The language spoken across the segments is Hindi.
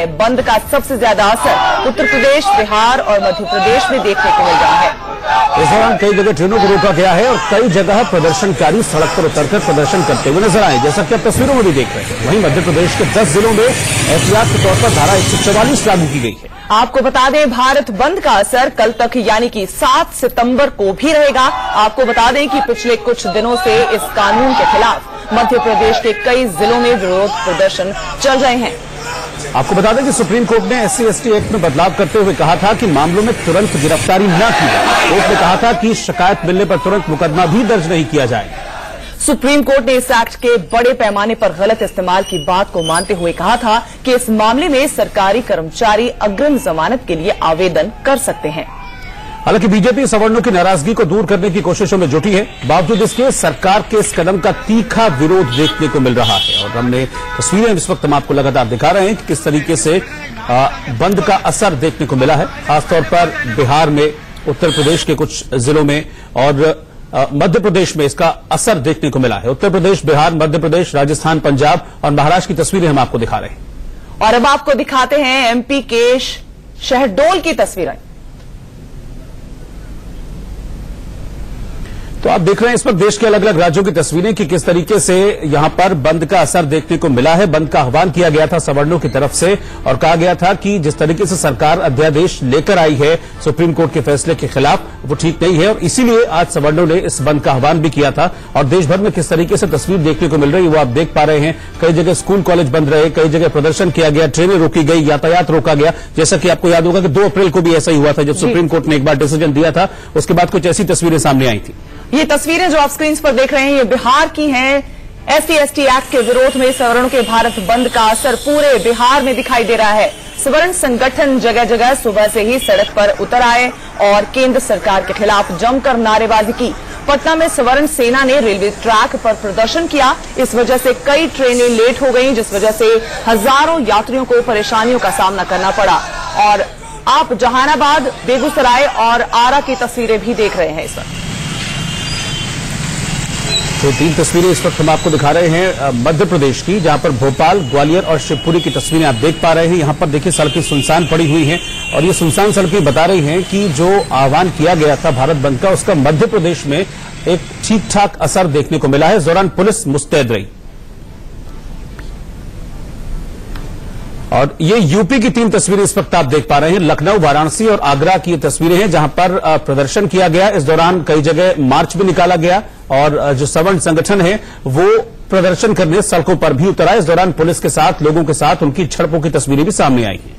है, बंद का सबसे ज्यादा असर उत्तर प्रदेश, बिहार और मध्य प्रदेश में देखने को मिल रहा है। इस दौरान कई जगह ट्रेनों को रोका गया है और कई जगह प्रदर्शनकारी सड़क पर उतरकर प्रदर्शन करते हुए नजर आए, जैसा कि आप तस्वीरों में भी देख रहे हैं। वहीं मध्य प्रदेश के 10 जिलों में एहतियात के तौर पर धारा 144 लागू की गई है। आपको बता दें, भारत बंद का असर कल तक यानी कि 7 सितंबर को भी रहेगा। आपको बता दें कि पिछले कुछ दिनों से इस कानून के खिलाफ मध्य प्रदेश के कई जिलों में विरोध प्रदर्शन चल रहे हैं। आपको बता दें कि सुप्रीम कोर्ट ने SC/ST एक्ट में बदलाव करते हुए कहा था कि मामलों में तुरंत गिरफ्तारी न की जाए। कोर्ट ने कहा था कि शिकायत मिलने पर तुरंत मुकदमा भी दर्ज नहीं किया जाए। सुप्रीम कोर्ट ने इस एक्ट के बड़े पैमाने पर गलत इस्तेमाल की बात को मानते हुए कहा था कि इस मामले में सरकारी कर्मचारी अग्रिम जमानत के लिए आवेदन कर सकते हैं। हालांकि बीजेपी सवर्णों की नाराजगी को दूर करने की कोशिशों में जुटी है। बावजूद इसके सरकार के इस कदम का तीखा विरोध देखने को मिल रहा है और हमने तस्वीरें इस वक्त हम आपको लगातार दिखा रहे हैं कि किस तरीके से बंद का असर देखने को मिला है, खासतौर पर बिहार में, उत्तर प्रदेश के कुछ जिलों में और मध्य प्रदेश में इसका असर देखने को मिला है। उत्तर प्रदेश, बिहार, मध्य प्रदेश, राजस्थान, पंजाब और महाराष्ट्र की तस्वीरें हम आपको दिखा रहे हैं। और अब आपको दिखाते हैं MP के शहडोल की तस्वीरें। तो आप देख रहे हैं इस वक्त देश के अलग अलग राज्यों की तस्वीरें कि किस तरीके से यहां पर बंद का असर देखने को मिला है। बंद का आह्वान किया गया था सवर्णों की तरफ से और कहा गया था कि जिस तरीके से सरकार अध्यादेश लेकर आई है सुप्रीम कोर्ट के फैसले के खिलाफ, वो ठीक नहीं है और इसीलिए आज सवर्णों ने इस बंद का आह्वान भी किया था। और देश भर में किस तरीके से तस्वीर देखने को मिल रही है वो आप देख पा रहे हैं। कई जगह स्कूल कॉलेज बंद रहे, कई जगह प्रदर्शन किया गया, ट्रेनें रोकी गई, यातायात रोका गया। जैसा कि आपको याद होगा कि 2 अप्रैल को भी ऐसा ही हुआ था, जब सुप्रीम कोर्ट ने एक बार डिसीजन दिया था, उसके बाद कुछ ऐसी तस्वीरें सामने आई थी। ये तस्वीरें जो आप स्क्रीन पर देख रहे हैं, ये बिहार की हैं। SC/ST एक्ट के विरोध में सवर्णों के भारत बंद का असर पूरे बिहार में दिखाई दे रहा है। सवर्ण संगठन जगह जगह सुबह से ही सड़क पर उतर आए और केंद्र सरकार के खिलाफ जमकर नारेबाजी की। पटना में सवर्ण सेना ने रेलवे ट्रैक पर प्रदर्शन किया। इस वजह से कई ट्रेनें लेट हो गईं, जिस वजह से हजारों यात्रियों को परेशानियों का सामना करना पड़ा। और आप जहानाबाद, बेगूसराय और आरा की तस्वीरें भी देख रहे हैं इस वक्त। तो 3 तस्वीरें इस वक्त हम आपको दिखा रहे हैं मध्य प्रदेश की, जहां पर भोपाल, ग्वालियर और शिवपुरी की तस्वीरें आप देख पा रहे हैं। यहां पर देखिए सड़कें सुनसान पड़ी हुई हैं और ये सुनसान सड़कें बता रही हैं कि जो आह्वान किया गया था भारत बंद का, उसका मध्य प्रदेश में एक ठीक ठाक असर देखने को मिला है। इस दौरान पुलिस मुस्तैद रही। और ये यूपी की 3 तस्वीरें इस वक्त आप देख पा रहे हैं। लखनऊ, वाराणसी और आगरा की ये तस्वीरें हैं जहां पर प्रदर्शन किया गया। इस दौरान कई जगह मार्च भी निकाला गया और जो सवर्ण संगठन है वो प्रदर्शन करने सड़कों पर भी उतर आए। इस दौरान पुलिस के साथ, लोगों के साथ उनकी झड़पों की तस्वीरें भी सामने आई हैं।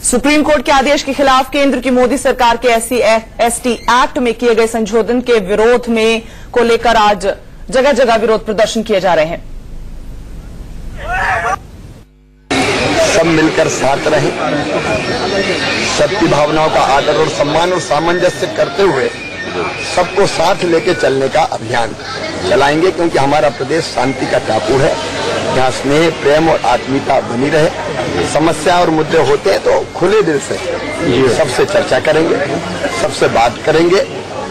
सुप्रीम कोर्ट के आदेश के खिलाफ केंद्र की मोदी सरकार के SC/ST एक्ट में किए गए संशोधन के विरोध में को लेकर आज जगह जगह विरोध प्रदर्शन किए जा रहे हैं। सब मिलकर साथ रहें, सबकी भावनाओं का आदर और सम्मान और सामंजस्य करते हुए सबको साथ लेके चलने का अभियान चलाएंगे, क्योंकि हमारा प्रदेश शांति का टापू है। यहाँ स्नेह, प्रेम और आत्मीयता बनी रहे। समस्या और मुद्दे होते हैं तो खुले दिल से सबसे चर्चा करेंगे, सबसे बात करेंगे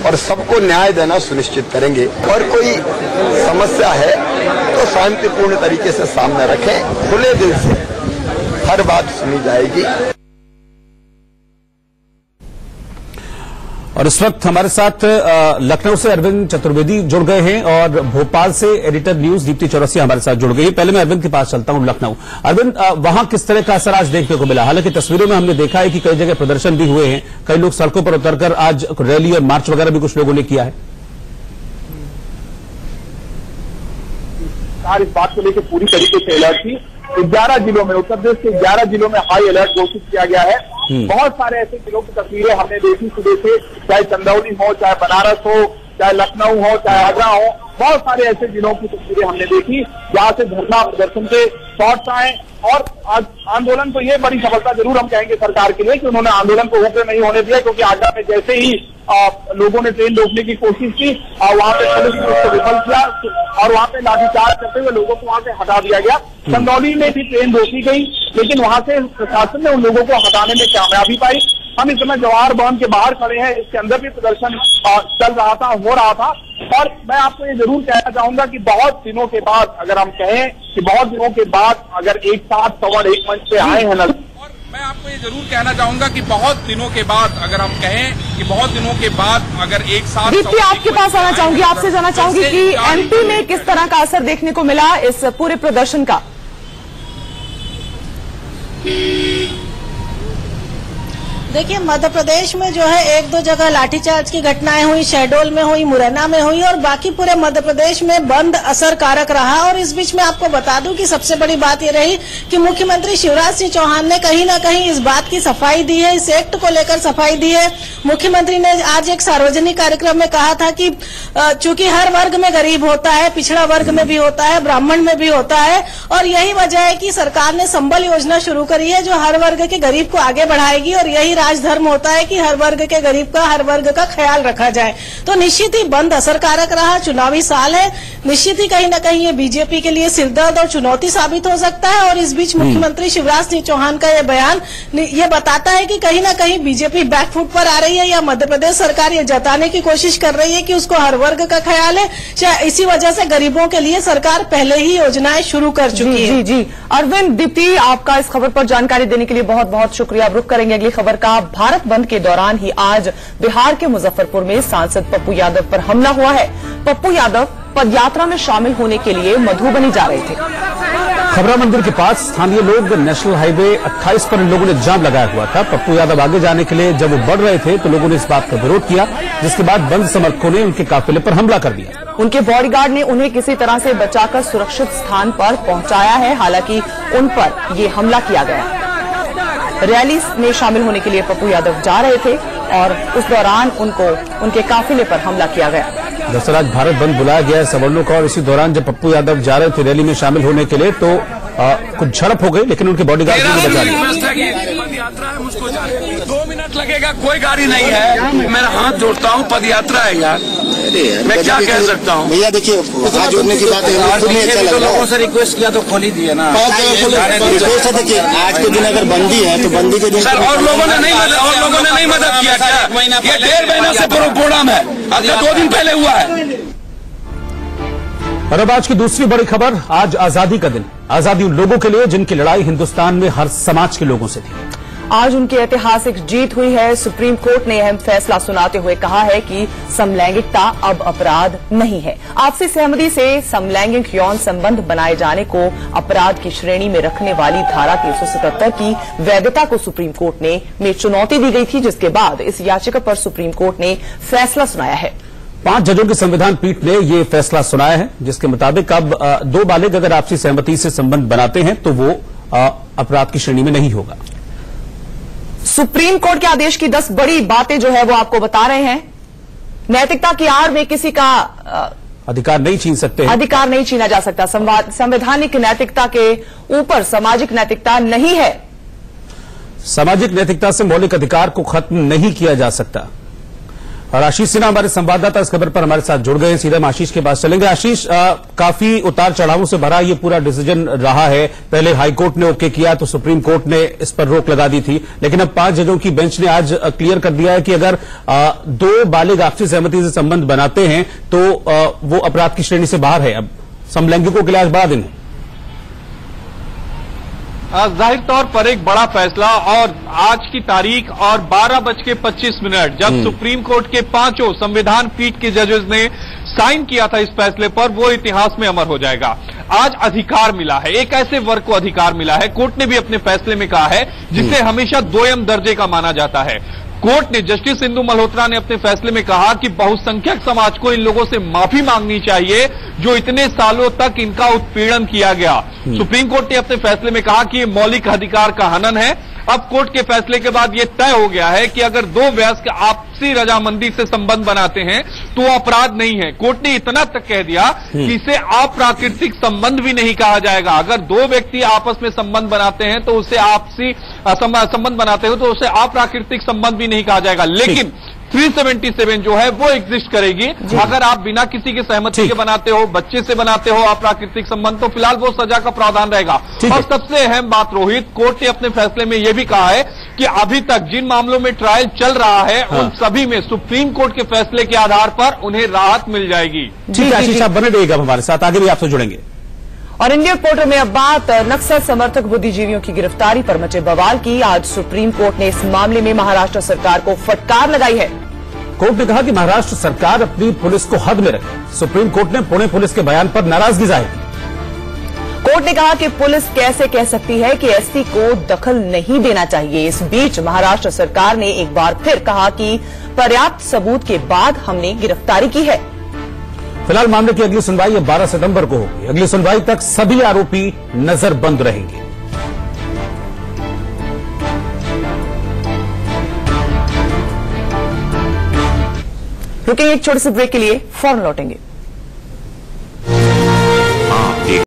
और सबको न्याय देना सुनिश्चित करेंगे। और कोई समस्या है तो शांतिपूर्ण तरीके से सामने रखें, खुले दिल से हर बात सुनी जाएगी। और इस वक्त हमारे साथ लखनऊ से अरविंद चतुर्वेदी जुड़ गए हैं और भोपाल से एडिटर न्यूज दीप्ति चौरसिया हमारे साथ जुड़ गई है। पहले मैं अरविंद के पास चलता हूं। लखनऊ, अरविंद, वहां किस तरह का असर आज देखने को मिला? हालांकि तस्वीरों में हमने देखा है कि कई जगह प्रदर्शन भी हुए हैं, कई लोग सड़कों पर उतरकर आज रैली और मार्च वगैरह भी कुछ लोगों ने किया है। इस बात को लेकर पूरी तरीके से अलर्ट थी। 11 जिलों में, उत्तर प्रदेश के 11 जिलों में हाई अलर्ट घोषित किया गया है। बहुत सारे ऐसे जिलों की तस्वीरें हमने देखी सुबह से, चाहे चंदौली हो, चाहे बनारस हो, चाहे लखनऊ हो, चाहे आगरा हो। बहुत सारे ऐसे जिलों की तस्वीरें हमने देखी जहां से धरना प्रदर्शन के शॉट्स आए। और आज आंदोलन तो ये बड़ी सफलता जरूर हम कहेंगे सरकार के लिए कि उन्होंने आंदोलन को रोके नहीं होने दिया, क्योंकि आगरा में जैसे ही लोगों ने ट्रेन रोकने की कोशिश की, वहां पे पुलिस ने उसको विफल किया और वहां पे लाठीचार्ज करते हुए लोगों को वहां से हटा दिया गया। चंदौली में भी ट्रेन रोकी गई, लेकिन वहां से प्रशासन ने उन लोगों को हटाने में कामयाबी पाई। हम इस समय जवाहर भवन के बाहर खड़े हैं, इसके अंदर भी प्रदर्शन चल रहा था, हो रहा था। और मैं आपको ये जरूर कहना चाहूंगा कि बहुत दिनों के बाद, अगर हम कहें कि बहुत दिनों के बाद अगर एक साथ सवार एक मंच पे आए हैं नजर, मैं आपको ये जरूर कहना चाहूंगा कि बहुत दिनों के बाद, अगर हम कहें कि बहुत दिनों के बाद अगर एक साथ, दीप्ति आपके पास आना चाहूंगी, आपसे जानना चाहूंगी कि एमपी में किस तरह का असर देखने को मिला इस पूरे प्रदर्शन का। देखिए, मध्य प्रदेश में जो है एक दो जगह लाठीचार्ज की घटनाएं हुई, शहडोल में हुई, मुरैना में हुई, और बाकी पूरे मध्य प्रदेश में बंद असर कारक रहा। और इस बीच में आपको बता दूं कि सबसे बड़ी बात ये रही कि मुख्यमंत्री शिवराज सिंह चौहान ने कहीं ना कहीं इस बात की सफाई दी है, इस एक्ट को लेकर सफाई दी है। मुख्यमंत्री ने आज एक सार्वजनिक कार्यक्रम में कहा था कि चूंकि हर वर्ग में गरीब होता है, पिछड़ा वर्ग में भी होता है, ब्राह्मण में भी होता है, और यही वजह है कि सरकार ने संबल योजना शुरू करी है जो हर वर्ग के गरीब को आगे बढ़ाएगी। और यही राजधर्म होता है कि हर वर्ग के गरीब का, हर वर्ग का ख्याल रखा जाए। तो निश्चित ही बंद असरकारक रहा, चुनावी साल है, निश्चित ही कहीं न कहीं ये बीजेपी के लिए सिरदर्द और चुनौती साबित हो सकता है। और इस बीच मुख्यमंत्री शिवराज सिंह चौहान का ये बयान ये बताता है कि कहीं न कहीं बीजेपी बैकफुट पर आ रही है, या मध्य प्रदेश सरकार ये जताने की कोशिश कर रही है कि उसको हर वर्ग का ख्याल है। इसी वजह से गरीबों के लिए सरकार पहले ही योजनाएं शुरू कर चुकी है। जी, अरविंद, दीप्ति, आपका इस खबर पर जानकारी देने के लिए बहुत बहुत शुक्रिया। अब रुख करेंगे अगली खबर का। भारत बंद के दौरान ही आज बिहार के मुजफ्फरपुर में सांसद पप्पू यादव पर हमला हुआ है। पप्पू यादव पदयात्रा में शामिल होने के लिए मधुबनी जा रहे थे। खबरा मंदिर के पास स्थानीय लोग नेशनल हाईवे 28 पर इन लोगों ने जाम लगाया हुआ था। पप्पू यादव आगे जाने के लिए जब वो बढ़ रहे थे तो लोगों ने इस बात का विरोध किया, जिसके बाद बंद समर्थकों ने उनके काफिले पर हमला कर दिया। उनके बॉडीगार्ड ने उन्हें किसी तरह से बचाकर सुरक्षित स्थान पर पहुंचाया है। हालांकि उन पर यह हमला किया गया। रैली में शामिल होने के लिए पप्पू यादव जा रहे थे और उस दौरान उनके काफिले पर हमला किया गया। दरअसल आज भारत बंद बुलाया गया है सवर्णों का, और इसी दौरान जब पप्पू यादव जा रहे थे रैली में शामिल होने के लिए तो कुछ झड़प हो गई, लेकिन उनके बॉडीगार्ड ने बचा लिया। पद यात्रा है, मुझको 2 मिनट लगेगा, कोई गाड़ी नहीं है। मेरा हाथ जोड़ता हूँ, पद यात्रा है यार, मैं क्या कह सकता हूँ। भैया देखिए, हाथ जोड़ने की बात है, लोगों से रिक्वेस्ट किया तो खोल ही दिए ना। रिक्वेस्ट है, देखिए आज के दिन अगर बंदी है तो बंदी के दिन सर और लोगों ने नहीं मदद किया क्या? ये 1.5 महीना से प्रोग्राम है, अब 2 दिन पहले हुआ है। और अब आज की दूसरी बड़ी खबर। आज आजादी का दिन। आजादी उन लोगों के लिए जिनकी लड़ाई हिंदुस्तान में हर समाज के लोगों से थी। आज उनकी ऐतिहासिक जीत हुई है। सुप्रीम कोर्ट ने अहम फैसला सुनाते हुए कहा है कि समलैंगिकता अब अपराध नहीं है। आपसी सहमति से समलैंगिक यौन संबंध बनाए जाने को अपराध की श्रेणी में रखने वाली धारा 377 की वैधता को सुप्रीम कोर्ट में चुनौती दी गई थी, जिसके बाद इस याचिका पर सुप्रीम कोर्ट ने फैसला सुनाया है। 5 जजों की संविधान पीठ ने ये फैसला सुनाया है, जिसके मुताबिक अब 2 बालिग अगर आपसी सहमति से संबंध बनाते हैं तो वो अपराध की श्रेणी में नहीं होगा। सुप्रीम कोर्ट के आदेश की 10 बड़ी बातें जो है वो आपको बता रहे हैं। नैतिकता की आड़ में किसी का अधिकार नहीं छीन सकते, अधिकार नहीं छीना जा सकता। संवैधानिक नैतिकता के ऊपर सामाजिक नैतिकता नहीं है। सामाजिक नैतिकता से मौलिक अधिकार को खत्म नहीं किया जा सकता। और आशीष सिन्हा हमारे संवाददाता इस खबर पर हमारे साथ जुड़ गए हैं। सीधे हम आशीष के पास चलेंगे। आशीष, काफी उतार चढ़ावों से भरा ये पूरा डिसीजन रहा है। पहले हाईकोर्ट ने ओके किया तो सुप्रीम कोर्ट ने इस पर रोक लगा दी थी, लेकिन अब 5 जजों की बेंच ने आज क्लियर कर दिया है कि अगर 2 बालिग आपसी सहमति से संबंध बनाते हैं तो वो अपराध की श्रेणी से बाहर है। अब समलैंगिकों के लिए आज बड़ा दिन है। जाहिर तौर पर एक बड़ा फैसला, और आज की तारीख और 12:25 जब सुप्रीम कोर्ट के 5 संविधान पीठ के जजेस ने साइन किया था इस फैसले पर, वो इतिहास में अमर हो जाएगा। आज अधिकार मिला है, एक ऐसे वर्ग को अधिकार मिला है। कोर्ट ने भी अपने फैसले में कहा है जिसे हमेशा 2ym दर्जे का माना जाता है। कोर्ट ने, जस्टिस इंदु मल्होत्रा ने अपने फैसले में कहा कि बहुसंख्यक समाज को इन लोगों से माफी मांगनी चाहिए जो इतने सालों तक इनका उत्पीड़न किया गया। सुप्रीम कोर्ट ने अपने फैसले में कहा कि ये मौलिक अधिकार का हनन है। अब कोर्ट के फैसले के बाद यह तय हो गया है कि अगर 2 वयस्क आपसी रजामंदी से संबंध बनाते हैं तो अपराध नहीं है। कोर्ट ने इतना तक कह दिया कि इसे अप्राकृतिक संबंध भी नहीं कहा जाएगा। अगर 2 व्यक्ति आपस में संबंध बनाते हैं तो उसे आपसी संबंध बनाते हो तो उसे अप्राकृतिक संबंध भी नहीं कहा जाएगा। लेकिन 377 जो है वो एग्जिस्ट करेगी। अगर आप बिना किसी के सहमति के बनाते हो, बच्चे से बनाते हो अप्राकृतिक संबंध, तो फिलहाल वो सजा का प्रावधान रहेगा। और सबसे अहम बात रोहित, कोर्ट ने अपने फैसले में यह भी कहा है कि अभी तक जिन मामलों में ट्रायल चल रहा है उन सभी में सुप्रीम कोर्ट के फैसले के आधार पर उन्हें राहत मिल जाएगी। ठीक है आशीष, आप बने रहिएगा हमारे साथ, आगे भी आपसे जुड़ेंगे। और इंडिया पोर्टल में अब बात नक्सल समर्थक बुद्धिजीवियों की गिरफ्तारी पर मचे बवाल की। आज सुप्रीम कोर्ट ने इस मामले में महाराष्ट्र सरकार को फटकार लगाई है। कोर्ट ने कहा कि महाराष्ट्र सरकार अपनी पुलिस को हद में रखे। सुप्रीम कोर्ट ने पुणे पुलिस के बयान पर नाराजगी जाहिर की। कोर्ट ने कहा कि पुलिस कैसे कह सकती है कि एसपी को दखल नहीं देना चाहिए। इस बीच महाराष्ट्र सरकार ने एक बार फिर कहा कि पर्याप्त सबूत के बाद हमने गिरफ्तारी की है। फिलहाल मामले की अगली सुनवाई 12 सितंबर को होगी। अगली सुनवाई तक सभी आरोपी नजरबंद रहेंगे। रुकेंगे एक छोटे से ब्रेक के लिए, फौरन लौटेंगे।